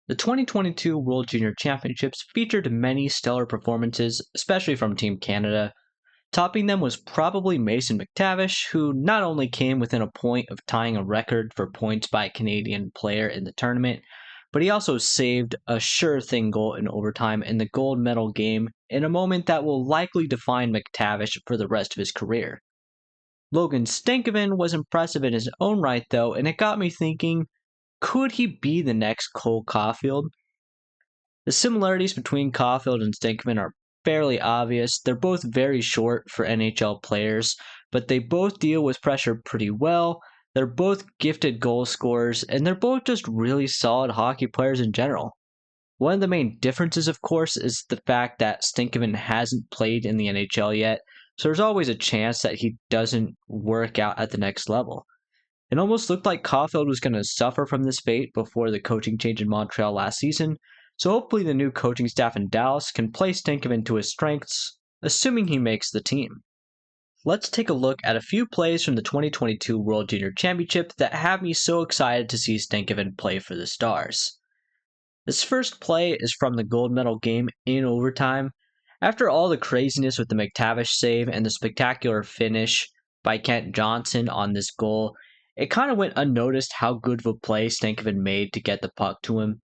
The 2022 World Junior Championships featured many stellar performances, especially from Team Canada. Topping them was probably Mason McTavish, who not only came within a point of tying a record for points by a Canadian player in the tournament, but he also saved a sure thing goal in overtime in the gold medal game in a moment that will likely define McTavish for the rest of his career. Logan Stankoven was impressive in his own right, though, and it got me thinking, could he be the next Cole Caufield? The similarities between Caufield and Stankoven are fairly obvious. They're both very short for NHL players, but they both deal with pressure pretty well. They're both gifted goal scorers, and they're both just really solid hockey players in general. One of the main differences, of course, is the fact that Stankoven hasn't played in the NHL yet, so there's always a chance that he doesn't work out at the next level. It almost looked like Caufield was going to suffer from this fate before the coaching change in Montreal last season, so hopefully the new coaching staff in Dallas can play Stankoven to his strengths, assuming he makes the team. Let's take a look at a few plays from the 2022 World Junior Championship that have me so excited to see Stankoven play for the Stars. This first play is from the gold medal game in overtime. After all the craziness with the McTavish save and the spectacular finish by Kent Johnson on this goal, it kind of went unnoticed how good of a play Stankoven made to get the puck to him.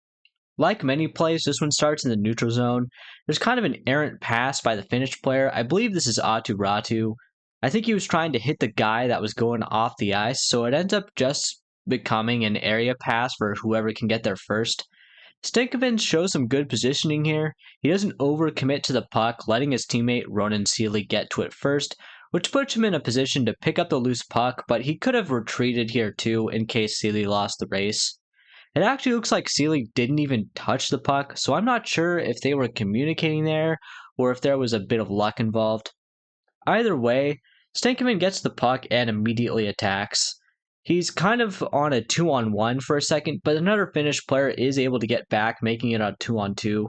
Like many plays, this one starts in the neutral zone. There's kind of an errant pass by the Finnish player. I believe this is Atu Ratu. I think he was trying to hit the guy that was going off the ice, so it ends up just becoming an area pass for whoever can get there first. Stankoven shows some good positioning here. He doesn't overcommit to the puck, letting his teammate Ronan Seeley get to it first, which puts him in a position to pick up the loose puck, but he could have retreated here too in case Seeley lost the race. It actually looks like Seeley didn't even touch the puck, so I'm not sure if they were communicating there or if there was a bit of luck involved. Either way, Stankoven gets the puck and immediately attacks. He's kind of on a 2-on-1 for a second, but another Finnish player is able to get back, making it a 2-on-2.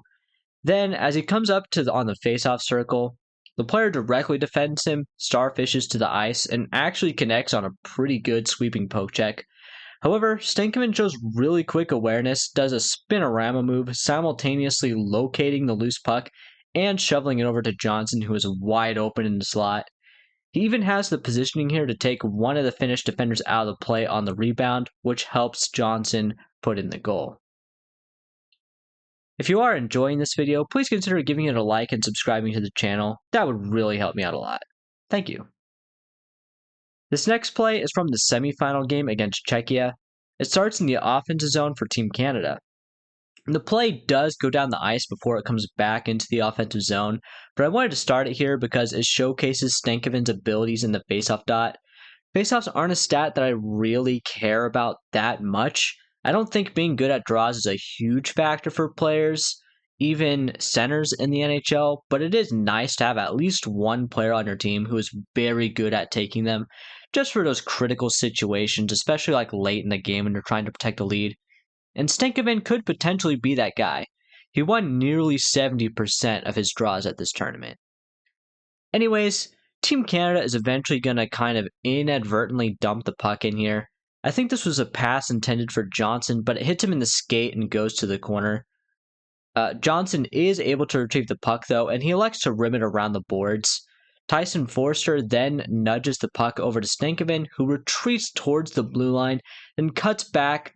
Then, as he comes up on the faceoff circle, the player directly defends him, starfishes to the ice, and actually connects on a pretty good sweeping poke check. However, Stankoven shows really quick awareness, does a spinorama move, simultaneously locating the loose puck and shoveling it over to Johnson, who is wide open in the slot. He even has the positioning here to take one of the Finnish defenders out of the play on the rebound, which helps Johnson put in the goal. If you are enjoying this video, please consider giving it a like and subscribing to the channel. That would really help me out a lot. Thank you. This next play is from the semifinal game against Czechia. It starts in the offensive zone for Team Canada. The play does go down the ice before it comes back into the offensive zone, but I wanted to start it here because it showcases Stankoven's abilities in the faceoff dot. Faceoffs aren't a stat that I really care about that much. I don't think being good at draws is a huge factor for players, even centers in the NHL, but it is nice to have at least one player on your team who is very good at taking them, just for those critical situations, especially like late in the game when you're trying to protect a lead. And Stankoven could potentially be that guy. He won nearly 70% of his draws at this tournament. Anyways, Team Canada is eventually going to kind of inadvertently dump the puck in here. I think this was a pass intended for Johnson, but it hits him in the skate and goes to the corner. Johnson is able to retrieve the puck, though, and he elects to rim it around the boards. Tyson Forster then nudges the puck over to Stankoven, who retreats towards the blue line and cuts back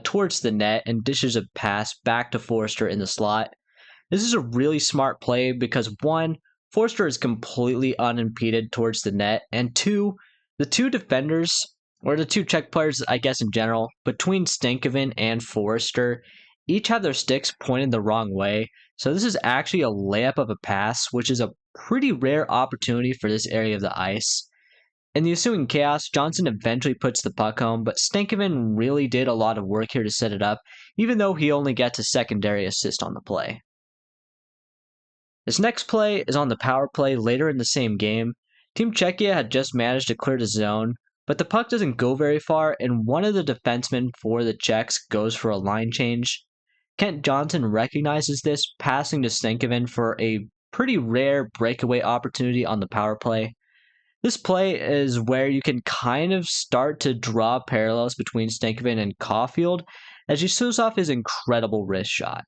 towards the net and dishes a pass back to Forster in the slot. This is a really smart play because, one, Forster is completely unimpeded towards the net, and two, the two defenders, or the two Czech players, I guess in general, between Stankoven and Forster, each have their sticks pointed the wrong way, so this is actually a layup of a pass, which is a pretty rare opportunity for this area of the ice. In the ensuing chaos, Johnson eventually puts the puck home, but Stankoven really did a lot of work here to set it up, even though he only gets a secondary assist on the play. This next play is on the power play later in the same game. Team Czechia had just managed to clear the zone, but the puck doesn't go very far, and one of the defensemen for the Czechs goes for a line change. Kent Johnson recognizes this, passing to Stankoven for a pretty rare breakaway opportunity on the power play. This play is where you can kind of start to draw parallels between Stankoven and Caufield, as he shows off his incredible wrist shot.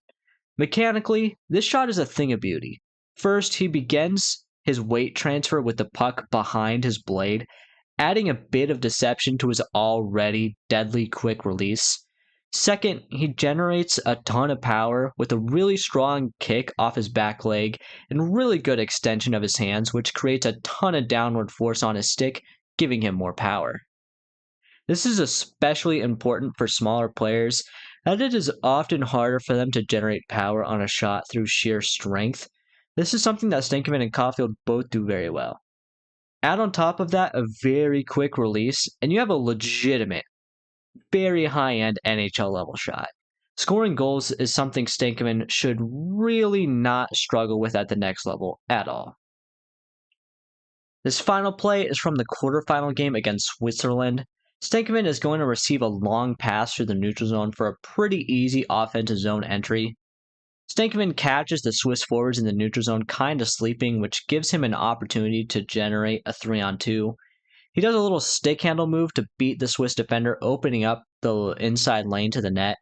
Mechanically, this shot is a thing of beauty. First, he begins his weight transfer with the puck behind his blade, adding a bit of deception to his already deadly quick release. Second, he generates a ton of power with a really strong kick off his back leg and really good extension of his hands, which creates a ton of downward force on his stick, giving him more power. This is especially important for smaller players, as it is often harder for them to generate power on a shot through sheer strength. This is something that Stankoven and Caufield both do very well. Add on top of that a very quick release, and you have a legitimate, very high-end NHL level shot. Scoring goals is something Stankoven should really not struggle with at the next level at all. This final play is from the quarterfinal game against Switzerland. Stankoven is going to receive a long pass through the neutral zone for a pretty easy offensive zone entry. Stankoven catches the Swiss forwards in the neutral zone kind of sleeping, which gives him an opportunity to generate a 3-on-2. He does a little stick handle move to beat the Swiss defender, opening up the inside lane to the net.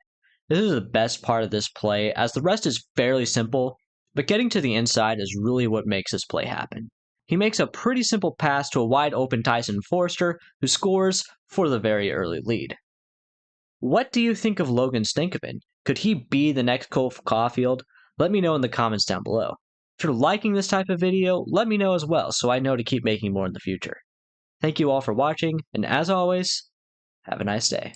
This is the best part of this play, as the rest is fairly simple, but getting to the inside is really what makes this play happen. He makes a pretty simple pass to a wide open Tyson Forster, who scores for the very early lead. What do you think of Logan Stankoven? Could he be the next Cole Caufield? Let me know in the comments down below. If you're liking this type of video, let me know as well so I know to keep making more in the future. Thank you all for watching, and as always, have a nice day.